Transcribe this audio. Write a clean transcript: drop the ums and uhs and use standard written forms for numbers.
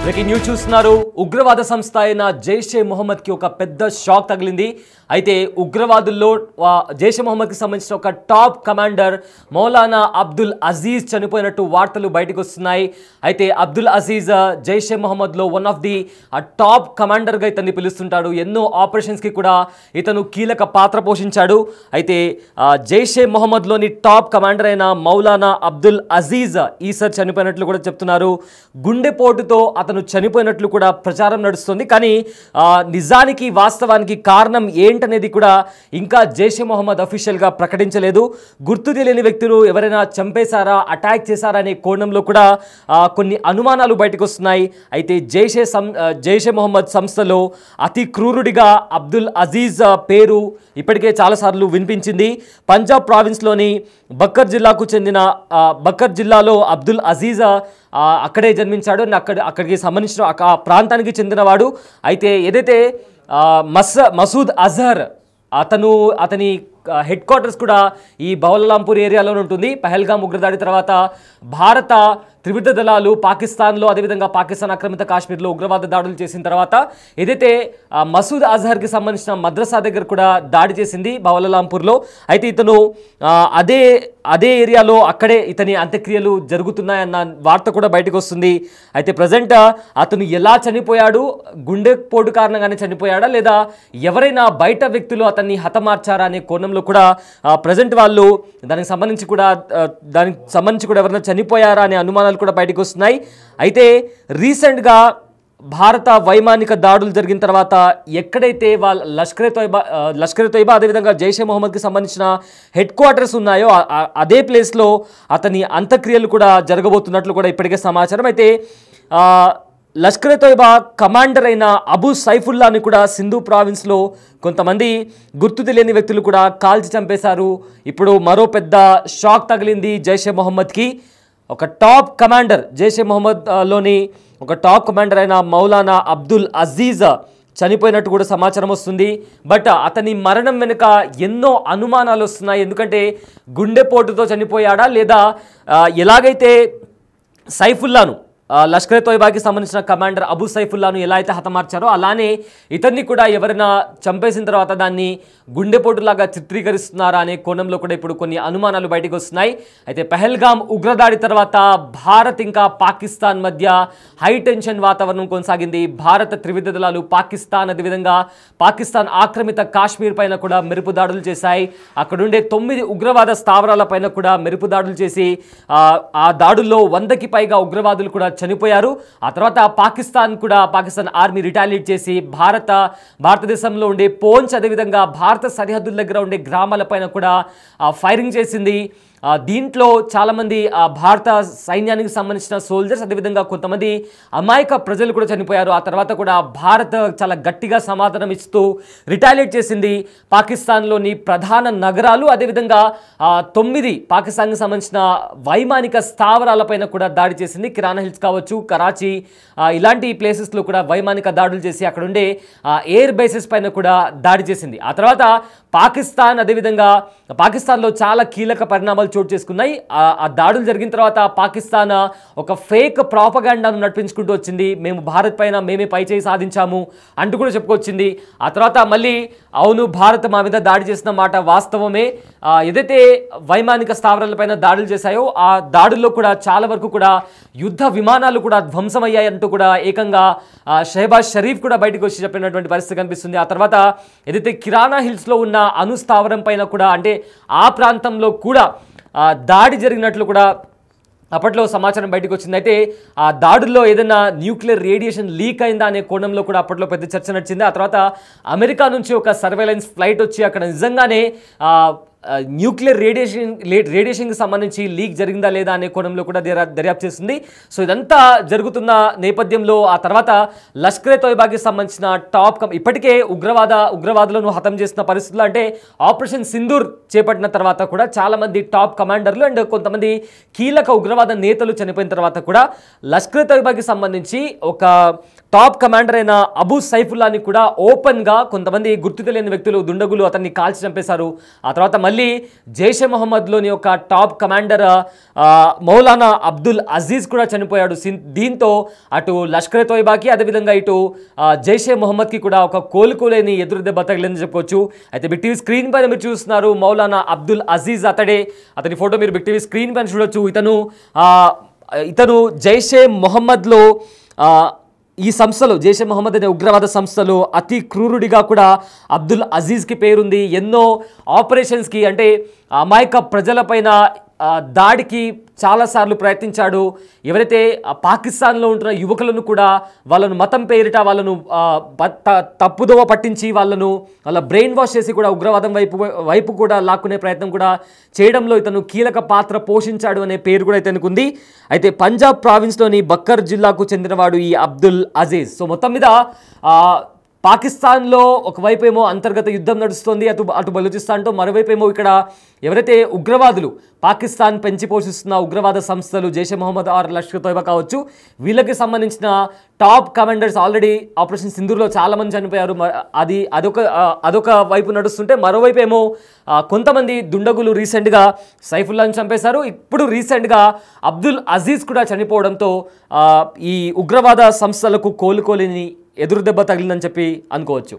Breaking news చూస్తున్నారు. ఉగ్రవాద సంస్థ అయిన జైషే మొహమ్మద్ కి ఒక పెద్ద షాక్ తగిలింది. అయితే ఉగ్రవాదుల్లో జైషే మొహమ్మద్ కి సంబంధించిన ఒక టాప్ కమాండర్ మౌలానా అబ్దుల్ అజీజ్ చనిపోయినట్టు వార్తలు బయటకు వస్తున్నాయి. అయితే అబ్దుల్ అజీజ్ జైషే మొహమ్మద్ లో one of the top commander గా ఇతన్ని పిలుస్తుంటాడు. ఎన్నో ఆపరేషన్స్ కి కూడా ఇతను కీలక పాత్ర పోషించాడు. అయితే జైషే మొహమ్మద్ లోని టాప్ కమాండర్ అయిన మౌలానా అబ్దుల్ అజీజ్ ఈసారి చనిపోయినట్లు కూడా చెప్తున్నారు. గుండెపోటుతో అతను చనిపోయినట్లు కూడా ప్రచారం నడుస్తుంది. కానీ నిజానికి వాస్తవానికి కారణం ఏంటనేది కూడా ఇంకా జైషే మొహమ్మద్ అఫీషియల్గా ప్రకటించలేదు. గుర్తు తెలియని వ్యక్తులు ఎవరైనా చంపేశారా, అటాక్ చేశారా అనే కోణంలో కూడా కొన్ని అనుమానాలు బయటకు వస్తున్నాయి. అయితే జైషే మొహమ్మద్ సంస్థలో అతి క్రూరుడిగా అబ్దుల్ అజీజ్ పేరు ఇప్పటికే చాలాసార్లు వినిపించింది. పంజాబ్ ప్రావిన్స్లోని బక్కర్ జిల్లాకు చెందిన బక్కర్ జిల్లాలో అబ్దుల్ అజీజ్ అక్కడే జన్మించాడు. అక్కడికి సంబంధించిన ఆ ప్రాంతానికి చెందినవాడు. అయితే ఏదైతే మసూద్ అజహర్ అతని హెడ్ క్వార్టర్స్ కూడా ఈ బౌలలాంపూర్ ఏరియాలోనే ఉంటుంది. పహల్గామ్ ఉగ్రదాడి తర్వాత భారత త్రివిధ దళాలు పాకిస్తాన్లో, అదేవిధంగా పాకిస్తాన్ ఆక్రమిత కాశ్మీర్లో ఉగ్రవాద దాడులు చేసిన తర్వాత ఏదైతే మసూద్ అజహర్కి సంబంధించిన మద్రసా దగ్గర కూడా దాడి చేసింది బౌలలాంపూర్లో. అయితే ఇతను అదే ఏరియాలో అక్కడే ఇతని అంత్యక్రియలు జరుగుతున్నాయన్న వార్త కూడా బయటకు వస్తుంది. అయితే ప్రజెంట్ అతను ఎలా చనిపోయాడు, గుండెపోటు కారణంగానే చనిపోయాడా లేదా ఎవరైనా బయట వ్యక్తులు అతన్ని హతమార్చారా అనే కోణంలో కూడా ప్రజెంట్ వాళ్ళు దానికి సంబంధించి కూడా ఎవరైనా చనిపోయారా అనే అనుమానాలు కూడా బయటకు వస్తున్నాయి. అయితే రీసెంట్గా భారత వైమానిక దాడులు జరిగిన తర్వాత ఎక్కడైతే వాళ్ళ లష్కర్ ఏ తోయిబా అదేవిధంగా జైషే మొహమ్మద్కి సంబంధించిన హెడ్ క్వార్టర్స్ ఉన్నాయో అదే ప్లేస్లో అతని అంత్యక్రియలు కూడా జరగబోతున్నట్లు కూడా ఇప్పటికే సమాచారం. అయితే లష్కర్ ఏ తోయిబా కమాండర్ అయిన అబూ సైఫుల్లాని కూడా సింధు ప్రావిన్స్లో కొంతమంది గుర్తు తెలియని వ్యక్తులు కూడా కాల్చి చంపేశారు. ఇప్పుడు మరో పెద్ద షాక్ తగిలింది జైషే మొహమ్మద్కి. ఒక టాప్ కమాండర్ జైషే మొహమ్మద్లోని ఒక టాప్ కమాండర్ అయిన మౌలానా అబ్దుల్ అజీజ్ చనిపోయినట్టు కూడా సమాచారం వస్తుంది. బట్ అతని మరణం వెనుక ఎన్నో అనుమానాలు వస్తున్నాయి. ఎందుకంటే గుండెపోటుతో చనిపోయాడా లేదా ఎలాగైతే సైఫుల్లాను లష్కర్ ఏ తోయిబాకి సంబంధించిన కమాండర్ అబూ సైఫుల్లాను ఎలా అయితే హతమార్చారో అలానే ఇతన్ని కూడా ఎవరైనా చంపేసిన తర్వాత దాన్ని గుండెపోటులాగా చిత్రీకరిస్తున్నారా అనే కోణంలో కూడా ఇప్పుడు కొన్ని అనుమానాలు బయటకు వస్తున్నాయి. అయితే పహల్గామ్ ఉగ్రదాడి తర్వాత భారత్ ఇంకా పాకిస్తాన్ మధ్య హై టెన్షన్ వాతావరణం కొనసాగింది. భారత త్రివిధ దళాలు పాకిస్తాన్, అదేవిధంగా పాకిస్తాన్ ఆక్రమిత కాశ్మీర్ పైన కూడా మెరుపు దాడులు చేశాయి. అక్కడుండే 9 ఉగ్రవాద స్థావరాల పైన కూడా మెరుపు దాడులు చేసి ఆ దాడుల్లో 100కి పైగా ఉగ్రవాదులు కూడా చనిపోయారు. ఆ తర్వాత పాకిస్తాన్ ఆర్మీ రిటాలియేట్ చేసి భారతదేశంలో ఉండే పోంచ్ అదేవిధంగా భారత సరిహద్దుల దగ్గర ఉండే గ్రామాలపైన కూడా ఫైరింగ్ చేసింది. దీంట్లో చాలామంది భారత సైన్యానికి సంబంధించిన సోల్జర్స్ అదేవిధంగా కొంతమంది అమాయక ప్రజలు కూడా చనిపోయారు. ఆ తర్వాత కూడా భారత్ చాలా గట్టిగా సమాధానం ఇస్తూ రిటాలియేట్ చేసింది. పాకిస్తాన్లోని ప్రధాన నగరాలు అదేవిధంగా 9 పాకిస్తాన్కి సంబంధించిన వైమానిక స్థావరాలపైన కూడా దాడి చేసింది. కిరాణా హిల్స్ కావచ్చు, కరాచీ ఇలాంటి ప్లేసెస్లో కూడా వైమానిక దాడులు చేసి అక్కడ ఉండే ఎయిర్ బేసెస్ పైన కూడా దాడి చేసింది. ఆ తర్వాత పాకిస్తాన్లో చాలా కీలక పరిణామాలు చోటు చేసుకున్నాయి. ఆ దాడులు జరిగిన తర్వాత పాకిస్తాన్ ఒక ఫేక్ ప్రాపగాండాను నడిపించుకుంటూ వచ్చింది. మేము భారత్ పైన మేమే పైచేయి సాధించాము అంటూ కూడా చెప్పుకొచ్చింది. ఆ తర్వాత మళ్ళీ అవును భారత్ మా మీద దాడి చేసిన మాట వాస్తవమే, ఏదైతే వైమానిక స్థావరాలపైన దాడులు చేశాయో ఆ దాడుల్లో కూడా చాలా వరకు కూడా యుద్ధ విమానాలు కూడా ధ్వంసమయ్యాయి అంటూ కూడా ఏకంగా షహబాజ్ షరీఫ్ కూడా బయటకు వచ్చి చెప్పినటువంటి పరిస్థితి కనిపిస్తుంది. ఆ తర్వాత ఏదైతే కిరాణా హిల్స్లో ఉన్న అణుస్థావరం పైన కూడా అంటే ఆ ప్రాంతంలో కూడా దాడి జరిగినట్లు కూడా అప్పట్లో సమాచారం బయటకు వచ్చింది. అయితే ఆ దాడుల్లో ఏదైనా న్యూక్లియర్ రేడియేషన్ లీక్ అయిందా అనే కోణంలో కూడా అప్పట్లో పెద్ద చర్చ నడిచింది. ఆ తర్వాత అమెరికా నుంచి ఒక సర్వేలెన్స్ ఫ్లైట్ వచ్చి అక్కడ నిజంగానే న్యూక్లియర్ రేడియేషన్కి సంబంధించి లీక్ జరిగిందా లేదా అనే కోణంలో కూడా దర్యాప్తు చేస్తుంది. సో ఇదంతా జరుగుతున్న నేపథ్యంలో ఆ తర్వాత లష్కర్ ఏ తోయిబాకి సంబంధించిన ఇప్పటికే ఉగ్రవాదులను హతం చేసిన పరిస్థితులు అంటే ఆపరేషన్ సింధూర్ చేపట్టిన తర్వాత కూడా చాలామంది టాప్ కమాండర్లు అండ్ కొంతమంది కీలక ఉగ్రవాద నేతలు చనిపోయిన తర్వాత కూడా లష్కర్ ఏ తోయిబాకి సంబంధించి ఒక టాప్ కమాండర్ అయిన అబూ సైఫుల్లాని కూడా ఓపెన్గా కొంతమంది గుర్తు తెలియని వ్యక్తులు దుండగులు అతన్ని కాల్చి చంపేశారు. ఆ తర్వాత మళ్ళీ జైషే మొహమ్మద్లోని ఒక టాప్ కమాండర్ మౌలానా అబ్దుల్ అజీజ్ కూడా చనిపోయాడు. దీంతో అటు లష్కర్ తోయిబాకి అదేవిధంగా ఇటు జైషే మొహమ్మద్కి కూడా ఒక కోలుకోలేని ఎదురు దెబ్బ తగిలిందని చెప్పుకోవచ్చు. అయితే బిగ్ టీవీ స్క్రీన్ పైన మీరు చూస్తున్నారు మౌలానా అబ్దుల్ అజీజ్, అతని ఫోటో మీరు బిగ్ టీవీ స్క్రీన్ పైన చూడొచ్చు. ఇతను జైషే మొహమ్మద్లో ఈ సంస్థలో జైషే మొహమ్మద్ అనే ఉగ్రవాద సంస్థలో అతి క్రూరుడిగా కూడా అబ్దుల్ అజీజ్కి పేరుంది. ఎన్నో ఆపరేషన్స్కి అంటే అమాయక ప్రజలపైన దాడికి చాలాసార్లు ప్రయత్నించాడు. ఎవరైతే పాకిస్తాన్లో ఉంటున్న యువకులను కూడా వాళ్ళను మతం పేరిట వాళ్ళను తప్పుదోవ పట్టించి వాళ్ళ బ్రెయిన్ వాష్ చేసి కూడా ఉగ్రవాదం వైపు కూడా లాక్కునే ప్రయత్నం కూడా చేయడంలో ఇతను కీలక పాత్ర పోషించాడు అనే పేరు కూడా ఇతనికి ఉంది. అయితే పంజాబ్ ప్రావిన్స్లోని బక్కర్ జిల్లాకు చెందినవాడు ఈ అబ్దుల్ అజీజ్. సో మొత్తం మీద పాకిస్తాన్లో ఒకవైపు ఏమో అంతర్గత యుద్ధం నడుస్తుంది అటు బలూచిస్తాన్తో, మరోవైపు ఏమో ఇక్కడ ఎవరైతే ఉగ్రవాదులు పాకిస్తాన్ పెంచి పోషిస్తున్న ఉగ్రవాద సంస్థలు జైషే మొహమ్మద్ ఆర్ లష్కర్ తోయిబా కావచ్చు, వీళ్ళకి సంబంధించిన టాప్ కమాండర్స్ ఆల్రెడీ ఆపరేషన్ సింధూర్లో చాలామంది చనిపోయారు. అదొక వైపు నడుస్తుంటే మరోవైపు ఏమో కొంతమంది దుండగులు రీసెంట్గా సైఫుల్లాని చంపేశారు. ఇప్పుడు రీసెంట్గా అబ్దుల్ అజీజ్ కూడా చనిపోవడంతో ఈ ఉగ్రవాద సంస్థలకు కోలుకోలేని ఎదురు దెబ్బ తగిలిందని చెప్పి అనుకోవచ్చు.